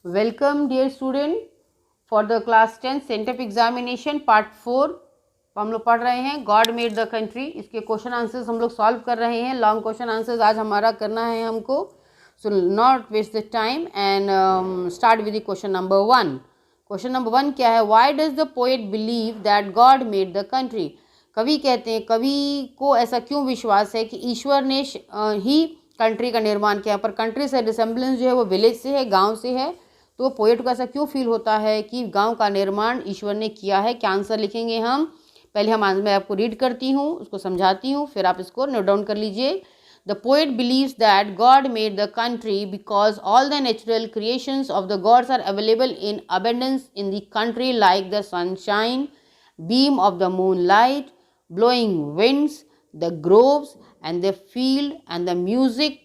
Welcome dear student for the class 10 sent up examination part 4। हम लोग पढ़ रहे हैं गॉड मेड द कंट्री। इसके क्वेश्चन आंसर्स हम लोग सॉल्व कर रहे हैं। लॉन्ग क्वेश्चन आंसर्स आज हमारा करना है हमको। So not waste the time and start with the question number 1। Question number 1 क्या है? Why does the poet believe that God made the country? कवि कहते हैं, कवि को ऐसा क्यों विश्वास है कि ईश्वर ने ही कंट्री का निर्माण किया। पर कंट्री से रिसेम्बलेंस जो है वो विलेज से है, गांव से है। तो पोएट को ऐसा क्यों फील होता है कि गांव का निर्माण ईश्वर ने किया है? क्या आंसर लिखेंगे हम? पहले मैं आपको रीड करती हूँ, उसको समझाती हूँ, फिर आप इसको नोट डाउन कर लीजिए। The poet believes that God made the country because all the natural creations of the gods are available in abundance in the country, like the sunshine, beam of the moonlight, blowing winds, the groves and the field, and the music,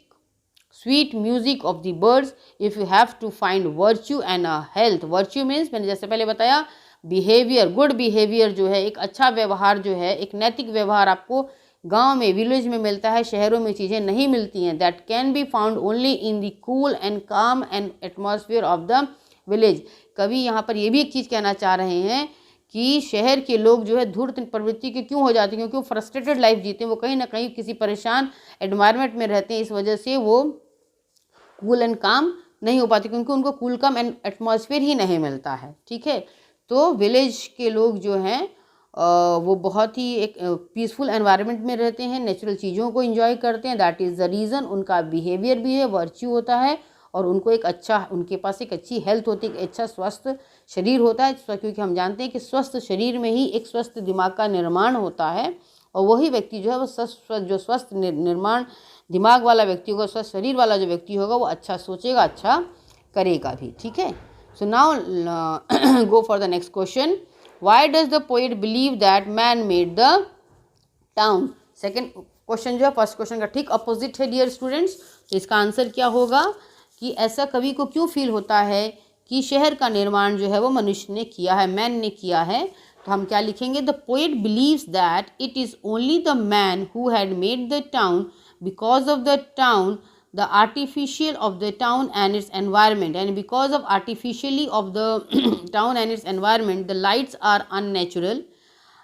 sweet music of the birds. If you have to find virtue and a health, virtue means मैंने जैसे पहले बताया behaviour, good behaviour जो है, एक अच्छा व्यवहार जो है, एक नैतिक व्यवहार आपको गांव में, विलेज में मिलता है, शहरों में चीज़ें नहीं मिलती हैं। That can be found only in the cool and calm and atmosphere of the village. कवि यहाँ पर ये भी एक चीज़ कहना चाह रहे हैं कि शहर के लोग जो है धूर्त प्रवृत्ति के क्यों हो जाते हैं, क्योंकि वो फ्रस्ट्रेटेड लाइफ जीते हैं, वो कहीं ना कहीं किसी परेशान एनवायरनमेंट में रहते हैं, इस वजह से वो कूल एंड काम नहीं हो पाते, क्योंकि उनको कूल काम एंड एटमॉस्फेयर ही नहीं मिलता है। ठीक है, तो विलेज के लोग जो हैं वो बहुत ही एक पीसफुल एनवायरनमेंट में रहते हैं, नेचुरल चीज़ों को एंजॉय करते हैं। दैट इज़ द रीज़न उनका बिहेवियर भी है, वर्च्यू होता है, और उनको एक अच्छा, उनके पास एक अच्छी हेल्थ होती है, एक अच्छा स्वस्थ शरीर होता है, क्योंकि हम जानते हैं कि स्वस्थ शरीर में ही एक स्वस्थ दिमाग का निर्माण होता है। और वही व्यक्ति जो है वो जो स्वस्थ निर्माण दिमाग वाला व्यक्ति होगा, स्वस्थ शरीर वाला जो व्यक्ति होगा, वो अच्छा सोचेगा, अच्छा करेगा भी। ठीक है, so now go for the next question. Why does the poet believe that man made the town? Second question जो है फर्स्ट क्वेश्चन का ठीक अपोजिट है डियर स्टूडेंट्स। तो इसका आंसर क्या होगा कि ऐसा कवि को क्यों फील होता है कि शहर का निर्माण जो है वो मनुष्य ने किया है, मैन ने किया है? तो हम क्या लिखेंगे? The poet believes that it is only the man who had made the town because of the town, the artificial of the town and its environment, and because of artificially of the town and its environment, the lights are unnatural,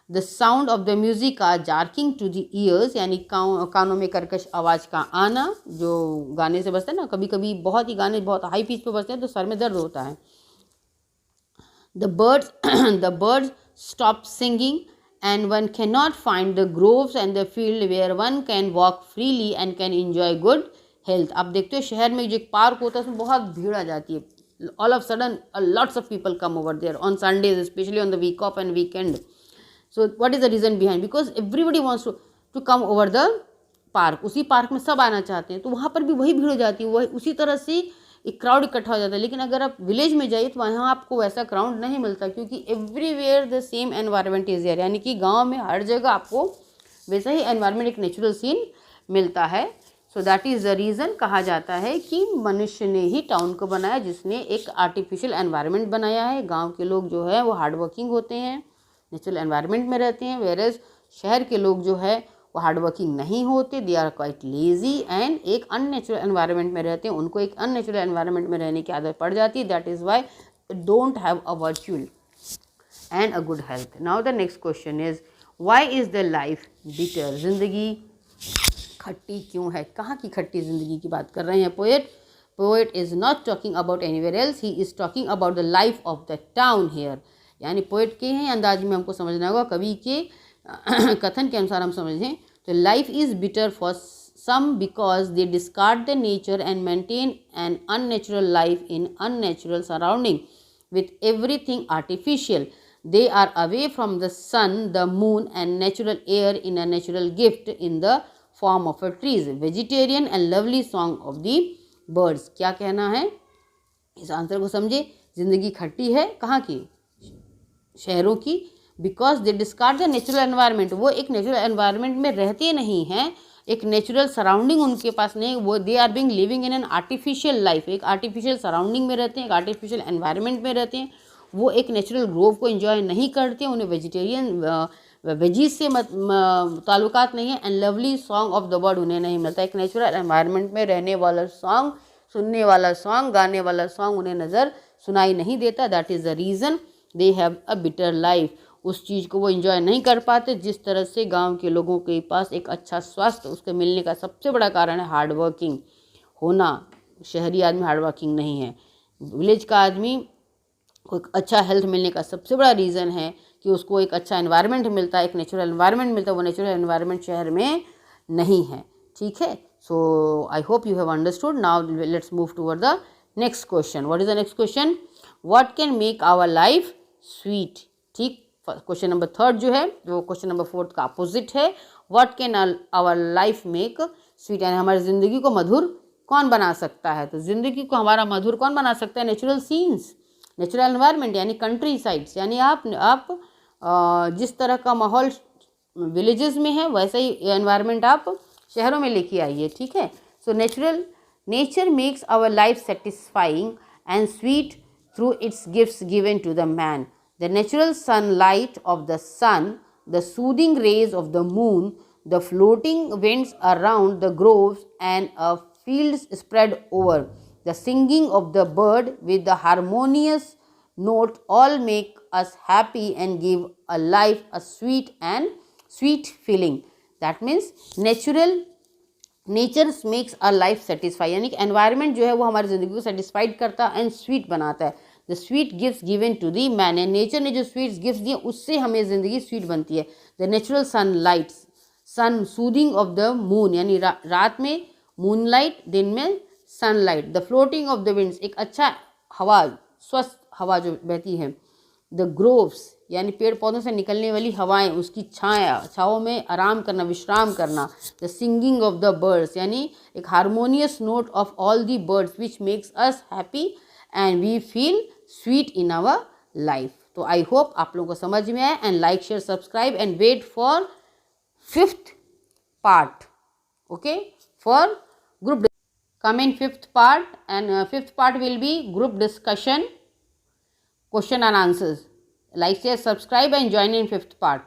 the sound of the music are jarring to the ears, यानी कानों में कर्कश आवाज़ का आना, जो गाने से बजता है ना, कभी कभी बहुत ही गाने बहुत हाई पिच पे बजते हैं तो सर में दर्द होता है। the birds stop singing, and one cannot find the groves and the field where one can walk freely and can enjoy good health. आप देखते हो शहर में जो एक पार्क होता है उसमें बहुत भीड़ आ जाती है। All of sudden lots of people come over there on Sundays, specially on the week of and weekend. So what is the reason behind? Because everybody wants to come over the park. उसी park में सब आना चाहते हैं, तो वहाँ पर भी वही भीड़ हो जाती है, वही उसी तरह से एक क्राउड इकट्ठा हो जाता है। लेकिन अगर आप विलेज में जाइए तो वहाँ आपको वैसा क्राउड नहीं मिलता, क्योंकि everywhere the same environment is there, यानी कि गाँव में हर जगह आपको वैसा ही एनवायरनमेंट, एक नेचुरल सीन मिलता है। So that is the reason कहा जाता है कि मनुष्य ने ही टाउन को बनाया, जिसने एक आर्टिफिशियल एनवायरनमेंट बनाया है। गांव के लोग जो है वो हार्ड वर्किंग होते हैं, नेचुरल एनवायरनमेंट में रहते हैं, वेयरएज शहर के लोग जो है वो हार्ड वर्किंग नहीं होते, they are quite lazy and एक अननेचुरल एनवायरनमेंट में रहते हैं। उनको एक अननेचुरल एनवायरनमेंट में रहने की आदत पड़ जाती है। That is why don't have a virtual and a good health. Now the next question is why is the life bitter? जिंदगी खट्टी क्यों है? कहाँ की खट्टी ज़िंदगी की बात कर रहे हैं poet is not talking about anywhere else, he is talking about the life of the town here. यानी पोएट के हैं अंदाज में हमको समझना होगा, कवि के कथन के अनुसार हम समझें तो life is bitter for some because they discard the nature and maintain an unnatural life in unnatural surrounding with everything artificial. They are away from the sun, the moon and natural air in a natural gift in the form of a trees, vegetarian and lovely song of the birds। क्या कहना है? इस answer को समझे। जिंदगी खट्टी है कहाँ की? शहरों की। Because they discard the natural environment, वो एक नेचुरल एनवायरनमेंट में रहते नहीं हैं, एक नेचुरल सराउंडिंग उनके पास नहीं, वो they are being living in an artificial life, एक आर्टिफिशियल सराउंडिंग में रहते हैं, एक आर्टिफिशियल एनवायरनमेंट में रहते हैं। वो एक नेचुरल ग्रोव को एंजॉय नहीं करते, उन्हें वेजिटेरियन वेजीज से ताल्लुकात नहीं है, and lovely song of the bird उन्हें नहीं मिलता। एक नेचुरल एनवायरनमेंट में रहने वाला सॉन्ग सुनने वाला सॉन्ग, गाने वाला सॉन्ग उन्हें नज़र सुनाई नहीं देता। That is the reason they have a bitter life. उस चीज़ को वो एंजॉय नहीं कर पाते जिस तरह से गांव के लोगों के पास एक अच्छा स्वास्थ्य उसके मिलने का सबसे बड़ा कारण है हार्ड वर्किंग होना। शहरी आदमी हार्ड वर्किंग नहीं है। विलेज का आदमी को एक अच्छा हेल्थ मिलने का सबसे बड़ा रीज़न है कि उसको एक अच्छा एनवायरनमेंट मिलता है, एक नेचुरल एनवायरनमेंट मिलता है। वो नेचुरल एनवायरनमेंट शहर में नहीं है। ठीक है, so I hope you have understood. Now let's move toward the next question. What is the next question? What can make our life sweet? ठीक, क्वेश्चन नंबर 3 जो है वो क्वेश्चन नंबर 4 का अपोजिट है। What can our life make sweet, यानी हमारी ज़िंदगी को मधुर कौन बना सकता है? तो ज़िंदगी को हमारा मधुर कौन बना सकता है? नेचुरल सीन्स, नेचुरल एनवायरनमेंट, यानी कंट्री साइड्स, यानी आप जिस तरह का माहौल विलेजेस में है वैसा ही एनवायरनमेंट आप शहरों में लेके आइए। ठीक है, so nature makes our life satisfying and sweet through its gifts given to the man. The natural sunlight of the sun, the soothing rays of the moon, the floating winds around the groves and fields spread over, the singing of the bird with the harmonious note all make us happy and give a life a sweet feeling. That means nature makes a life satisfy, यानी कि environment जो है वो हमारी ज़िंदगी को satisfied करता है एंड स्वीट बनाता है। The sweet gifts given to the man, nature ने जो स्वीट गिफ्ट्स दिए उससे हमें ज़िंदगी स्वीट बनती है। The natural sunlight, sun soothing of the moon, यानी रात में मूनलाइट, दिन में sunlight. The floating of the winds, एक अच्छा हवा, स्वस्थ हवा जो बहती है। द ग्रोव्स, यानी पेड़ पौधों से निकलने वाली हवाएं, उसकी छाँव में आराम करना, विश्राम करना। The singing of the birds, यानी एक harmonious note of all the birds which makes us happy and we feel sweet in our life. तो आई होप आप लोगों को समझ में आया। And like, share, subscribe and wait for 5th part, okay, for group come in 5th part, and 5th part will be group discussion, question and answers. Like, share, subscribe and join in 5th part.